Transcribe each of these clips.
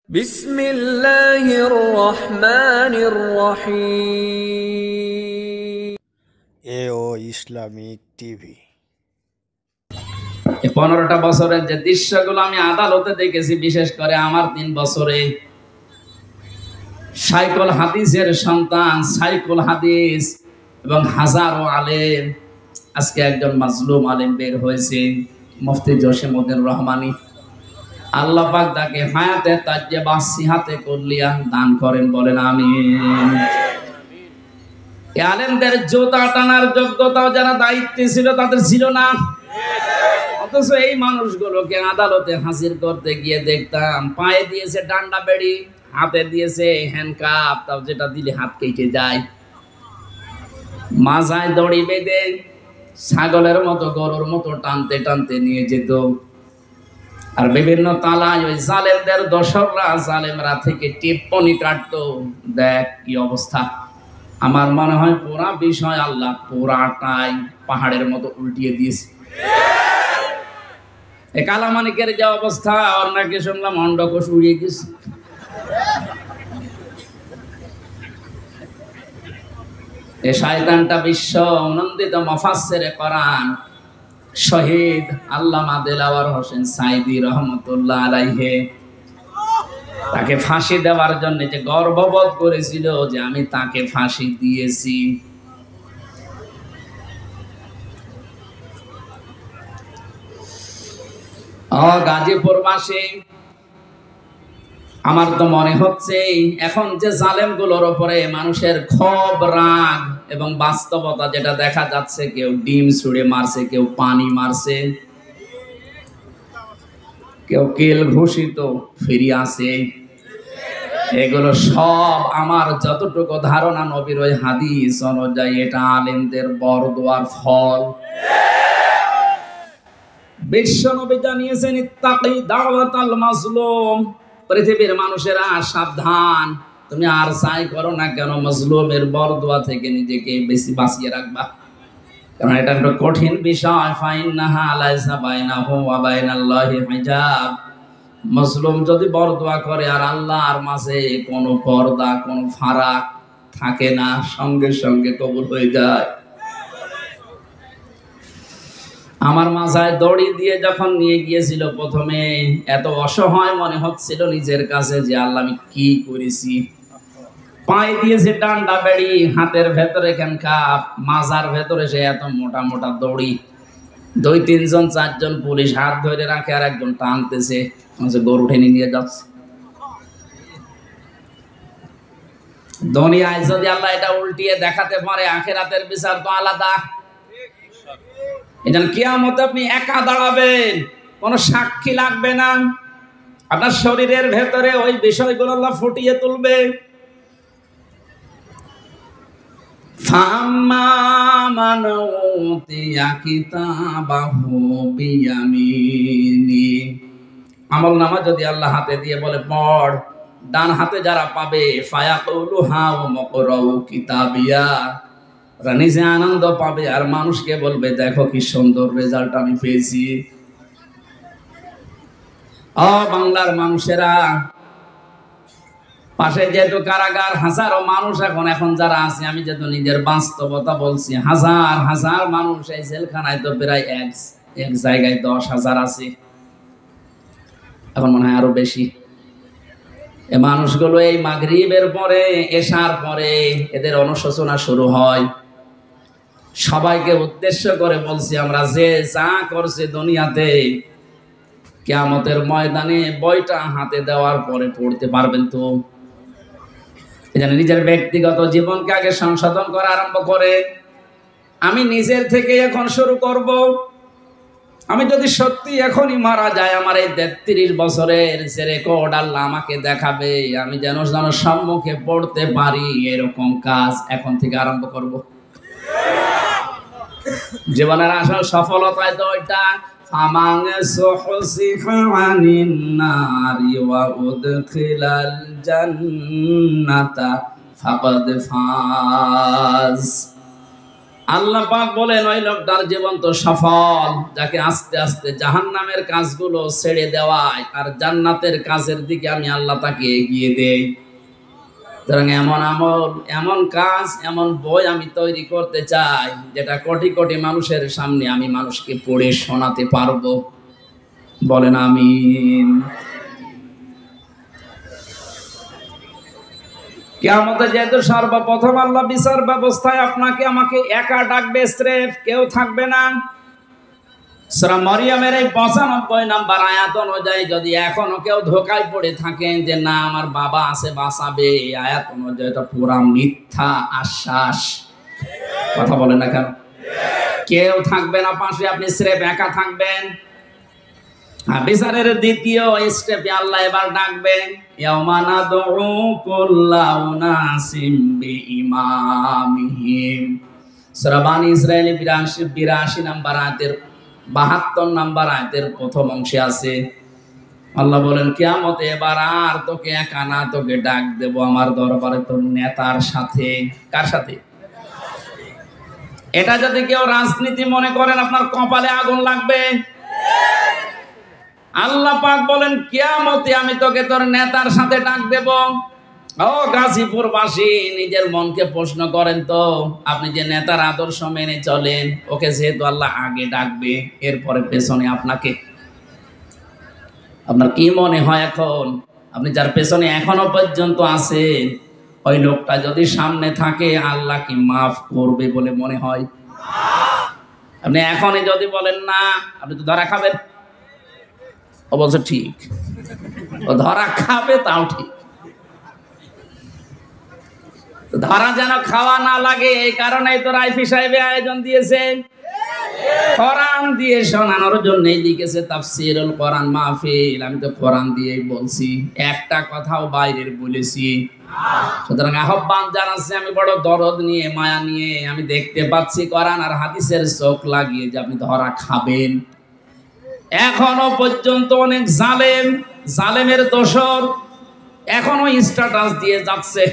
বিসমিল্লাহির রহমানির রহিম। এও ইসলামিক টিভি। 15টা বছরের যে দৃশ্যগুলো আমি আদালতে দেখেছি, বিশেষ করে আমার 3 বছরে, সাইকুল হাদিসের সন্তান সাইকুল হাদিস এবং হাজারো আলেম, আজকে একজন মাজলুম আলেম বের হয়েছে, মুফতি জসিমউদ্দিন রহমানী। আল্লাহ পাক তাকে হায়াতে তাজ্জেবা সিহাতে কুল্লিয়া দান করেন, বলেন আমিন। এই আলেমদের জোতা টানার যোগ্যতাও যারা দায়িত্বে ছিল তাদের ছিল না, অথচ এই মানুষগুলোকে আদালতে হাজির করতে গিয়ে দেখতাম পায়ে দিয়েছে ডান্ডা বেড়ি, হাতে দিয়েছে হ্যান্ডকাপ, তাও যেটা দিলে হাত কেটে যায়, মাজায় দড়ি বেঁধে ছাগলের মতো গরুর মতো টানতে টানতে নিয়ে যেত। আর বিভিন্ন তালায় ওই জালেমদের দোসররা জালেমরা থেকে টিপ্পনি কাটতো। দেখ কি অবস্থা। আমার মনে হয় পুরা বিষয় আল্লাহ পুরাটাই পাহাড়ের মতো উল্টিয়ে দিয়েছে। এ কালামানিকের যে অবস্থা, ওর নাকি শুনলাম অন্ডকোষ উড়িয়ে গেছে। এ শয়তানটা বিশ্ব নন্দিত মুফাসসিরে কোরআন শহীদ আল্লামা দেলাওয়ার হোসেন সাইদি রহমতুল্লাহ আলাইহি, তাকে ফাঁসি দেওয়ার জন্য যে গর্ববোধ করেছিল যে আমি তাকে ফাঁসি দিয়েছি। গাজীপুরবাসী, আমার তো মনে হচ্ছে এখন যে জালেমগুলোর উপরে মানুষের ক্ষোভ, রাগ এবং বাস্তবতা যেটা দেখা যাচ্ছে, কেউ ডিম ছুঁড়ে মারছে, কেউ পানি মারছে, কেউ কেল ঘুষিত ফিরে আসে, এগুলো সব আমার যতটুকু ধারণা নবীর ওই হাদিস অনুযায়ী এটা আলেমদের বরদোয়ার ফল। বিশ্ব নবী জানিয়েছেন ইত্তাকি দাওয়াতাল মাজলুম, পৃথিবীর মানুষেরা সাবধান, তুমি আর যাই করো না কেন মাজলুমের বরদোয়া থেকে নিজেকে বেশি বাঁচিয়ে রাখবা, কারণ এটা একটা কঠিন বিষয়। ফাইন্নাহা লাইসা বাইনাহু ওয়া বাইনাল্লাহি হিজাব, মাজলুম যদি বরদোয়া করে আর আল্লাহর মাঝে কোনো পর্দা, কোনো ফারাক থাকে না, সঙ্গে সঙ্গে কবুল হয়ে যায়। আমার মাথায় দড়ি দিয়ে যখন নিয়ে গিয়েছিল প্রথমে, এত অসহায় মনে হচ্ছিল নিজের কাছে যে আল্লাহ আমি কি করেছি। পায়ে দিয়েছে ডান্ডা বেড়ি, হাতের ভেতরে হ্যান্ডকাপ, মাজার ভেতরে সে এত মোটা মোটা দড়ি, 2-3 জন 4 জন পুলিশ হাত ধরে রাখে আর একজন টানতেছে, গরু টেনে নিয়ে যাচ্ছে। দুনিয়ায় যদি আল্লাহ এটা উল্টিয়ে দেখাতে পারে, আখিরাতের বিচার তো আলাদা। এজন্য কিয়ামতে আপনি একা দাঁড়াবেন, কোনো সাক্ষী লাগবে না, আপনার শরীরের ভেতরে ওই বিষয়গুলো আল্লাহ ফুটিয়ে তুলবে। ফাম্মা মান উতিয়া কিতাবাহু বিয়ামিনি, আমলনামা যদি আল্লাহ হাতে দিয়ে বলে পড়, ডান হাতে যারা পাবে ফায়াকুলু হাউ মুকরাউ কিতাবিয়া, নিজে আনন্দ পাবে আর মানুষকে বলবে দেখো কি সুন্দর রেজাল্ট আমি পেয়েছি। বাংলার মানুষেরা, পাশে যেহেতু কারাগার, হাজারো মানুষ এখন যারা আছে, আমি যেহেতু নিজের বাস্তবতা বলছি, হাজার হাজার মানুষ এই জেলখানায়, তো প্রায় এক জায়গায় 10,000 আছে, এখন মনে হয় আরো বেশি। এই মানুষগুলো এই মাগরিবের পরে, এশার পরে এদের অনুশোচনা শুরু হয়। সবাইকে উদ্দেশ্য করে বলছি, আমরা যে যা করছে দুনিয়াতে, কিয়ামতের ময়দানে বইটা হাতে দেওয়ার পরে পড়তে পারবেন তো। এজন্য নিজের ব্যক্তিগত জীবনকে আগে সংশোধন করা আরম্ভ করে। আমি নিজের থেকে এখন শুরু করব। আমি যদি সত্যি এখনই মারা যায়, আমার এই 33 বছরের যে রেকর্ড আল্লাহ আমাকে দেখাবে, আমি যেন সম্মুখে পড়তে পারি, এরকম কাজ এখন থেকে আরম্ভ করব। জীবনের আসল সফলতায় তো ওইটা, ফামান সুহসিহা আনিন নারি ওয়া উদখিলাল জান্নাতা ফাকাদ ফাজ। আল্লাহ পাক বলেন ওই লোকটার জীবন তো সফল যাকে আস্তে আস্তে জাহান্নামের কাজগুলো ছেড়ে দেওয়ায় আর জান্নাতের কাজের দিকে আমি আল্লাহ তাকে এগিয়ে দেই। সুতরাং এমন আমল, এমন কাজ, এমন বই আমি তৈরি করতে চাই যেটা কোটি কোটি মানুষের সামনে আমি মানুষকে পড়ে শোনাতে পারবো। বলেন আমিন। কিয়ামতে যেহেতু সর্বপ্রথম আল্লাহ বিচার ব্যবস্থায় আপনাকে আমাকে একা ডাকবে, স্রেফ কেউ থাকবে না। সূরা মরিয়মের এই 95 নম্বর আয়াত অনুযায়ী যদি এখনো কেউ ধোঁকায় পড়ে থাকেন যে না আমার বাবা আছে বাঁচাবে, এই আয়াত অনুযায়ী এটা পুরা মিথ্যা আশ্বাস। কথা বলেন না কেন? কেউ থাকবে না পাশে, আপনি স্রেফ একা থাকবেন। বিচারের দ্বিতীয় স্টেপে আল্লাহ এবার ডাকবেন, ইয়াউমা নাদউ কুল্লা উনাসিম বিইমামিহিম। সূরা বানী ইসরাঈল 82 নম্বর আয়াতের 72 নম্বর আয়াতের প্রথম অংশে আছে আল্লাহ বলেন কিয়ামতে এবার আর তোকে একা না, তোকে ডাক দেব আমার দরবারে তোর নেতার সাথে। কার সাথে? এটা যদি কেউ রাজনীতি মনে করেন আপনার কপালে আগুন লাগবে। আল্লাহ পাক বলেন কিয়ামতে আমি তোকে তোর নেতার সাথে ডাক দেব। ও গাজীপুরবাসী, নিজের মনকে প্রশ্ন করেন তো, আপনি যে নেতার আদর্শ মেনে চলেন, ওকে যেহেতু আল্লাহ আগে ডাকবে, এরপরে পেছনে আপনাকে, আপনার কি মনে হয় এখন আপনি যার পেছনে এখনো পর্যন্ত আছেন, ওই লোকটা যদি সামনে থাকে আল্লাহ কি মাফ করবে বলে মনে হয়? আপনি এখনই যদি বলেন না, আপনি তো ধরা খাবেন। ও বলছে ঠিক, ও ধরা খাবে, তাও ঠিক। ধরা যেন খাওয়া না লাগে, এই কারণেই তো রাইফি সাহেবের আয়োজন দিয়েছে, কোরআন দিয়ে শোনানোর জন্যই লিখেছে তাফসীরুল কোরআন মাহফিল। আমি তো কোরআন দিয়েই বলছি, একটা কথাও বাইরের বলেছি। সুতরাং আহ্বান জানাচ্ছি আমি বড় দরদ নিয়ে, মায়া নিয়ে। আমি দেখতে পাচ্ছি কোরআন আর হাদিসের চোখ লাগিয়ে যে আপনি ধরা খাবেন। এখনো পর্যন্ত অনেক জালেমের দোসর এখনো স্ট্যাটাস দিয়ে যাচ্ছে।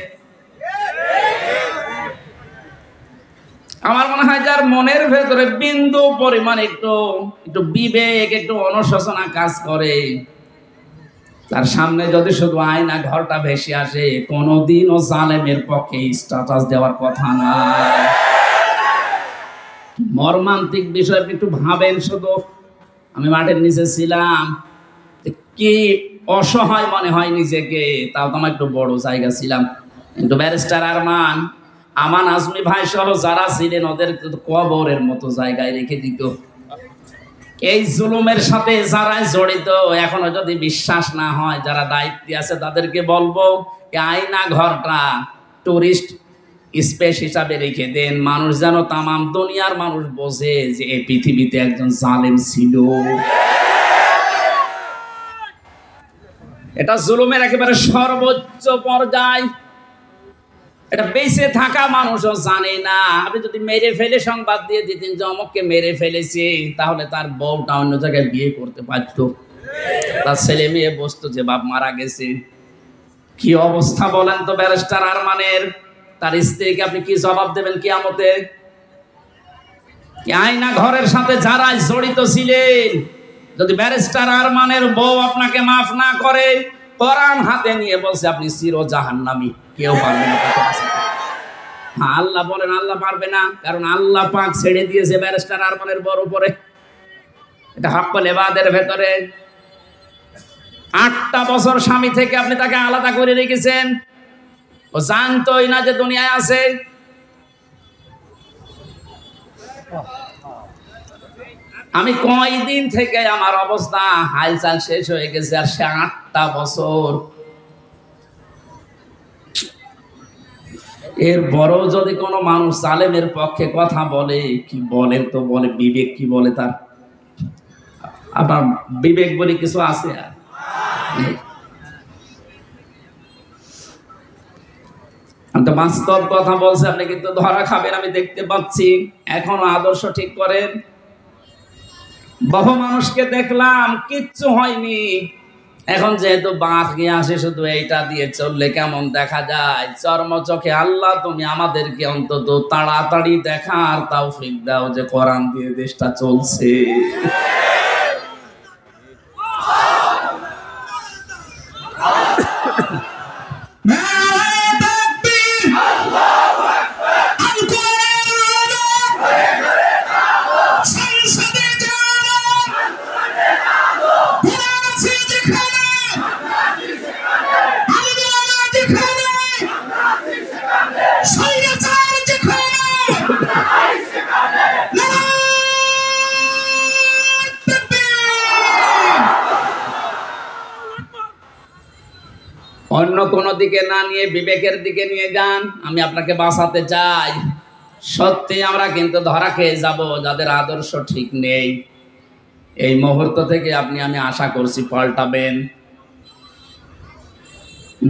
আমার মনে হয় যার মনের ভেতরে বিন্দু পরিমাণ একটু বিবেক, একটু অনুশোচনা কাজ করে, তার সামনে যদি শুধু আয়না ঘরটা ভেসে আসে, কোনোদিনও জালেমের পক্ষে স্ট্যাটাস দেওয়ার কথা না। মর্মান্তিক বিষয় একটু ভাবেন। শুধু আমি মাঠের নিচে ছিলাম, কি অসহায় মনে হয় নিজেকে, তাও তো আমার একটু বড় জায়গা ছিলাম। কিন্তু ব্যারিস্টার আমান আজমি ভাই সহ যারা ছিলেন ওদের কবরের মতো জায়গায় রেখে দিত। এই জুলুমের সাথে যারা জড়িত, এখনো যদি বিশ্বাস না হয়, যারা দায়িত্বে আছে তাদেরকে বলবো আয়না ঘরটা টুরিস্ট স্পেস হিসাবে রেখে দেন। মানুষ যেন, তামাম দুনিয়ার মানুষ বোঝে যে এই পৃথিবীতে একজন জালেম ছিল। এটা জুলুমের একেবারে সর্বোচ্চ পর্যায়। এটা বেঁচে থাকা মানুষও জানে না। আপনি যদি মেরে ফেলে সংবাদ দিয়ে দিতেন যে অমুককে মেরে ফেলেছে, তাহলে তার বউটা অন্য জায়গায় বিয়ে করতে পারত, তার ছেলে মেয়ে বসতো যে বাপ মারা গেছে। কি অবস্থা বলেন তো ব্যারিস্টার আরমানের? তার স্ত্রীকে আপনি কি জবাব দেবেন কিয়ামতে? আয়না ঘরের সাথে যারা জড়িত ছিলেন, যদি ব্যারিস্টার আরমানের বউ আপনাকে মাফ না করে, কোরআন হাতে নিয়ে বলছে আপনি চির জাহান্নামী, কেউ পারবে না। হ্যাঁ, আল্লাহ বলেন আল্লাহ পারবে না, কারণ আল্লাহ পাক ছেড়ে দিয়েছে ব্যারিস্টার আরমানের বড় উপরে। এটা হক্কুল ইবাদের ভেতরে 8টা বছর স্বামী থেকে আপনি তাকে আলাদা করে রেখেছেন। ও জানতোই না যে দুনিয়ায় আছে। আমি কয়দিন থেকে আমার অবস্থা হালচাল শেষ হয়ে গেছে, আর সে 8টা বছর। এর বড় যদি কোনো মানুষ জালেমের পক্ষে কথা বলে, কি বলেন তো, বলে বিবেক কি বলে তার? আপনার বিবেক বলে কিছু আছে? আর আমি তো বাস্তব কথা বলছি, আপনি কিন্তু ধরা খাবেন আমি দেখতে পাচ্ছি। এখনো আদর্শ ঠিক করেন। বহু মানুষকে দেখলাম কিচ্ছু হয়নি, এখন যেহেতু বাঁশ গিয়ে আসে, শুধু এইটা দিয়ে চললে কেমন দেখা যায়? চর্মচোখে আল্লাহ তুমি আমাদেরকে অন্তত তাড়াতাড়ি দেখার তৌফিক দাও যে কোরআন দিয়ে দেশটা চলছে। অন্য কোনো দিকে না নিয়ে বিবেকের দিকে নিয়ে যান। আমি আপনাকে বাঁচাতে চাই। সত্যি আমরা কিন্তু ধরা খেয়ে যাব যাদের আদর্শ ঠিক নেই। এই মুহূর্ত থেকে আমি আশা করছি পাল্টাবেন।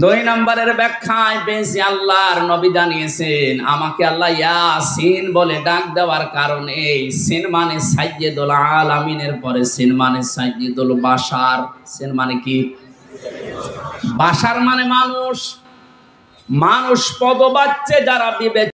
2 নম্বরের ব্যাখ্যায় পেয়েছি, আল্লাহর নবী জানিয়েছেন আমাকে আল্লাহ ইয়াসিন বলে ডাক দেওয়ার কারণে, সিন মানে সাইয়্যিদুল আলামিনের পরে সিন মানে সাইয়্যিদুল বাশার। সিন মানে কি? বাশার মানে মানুষ। মানুষ পদবাচ্যে যারা বিবেক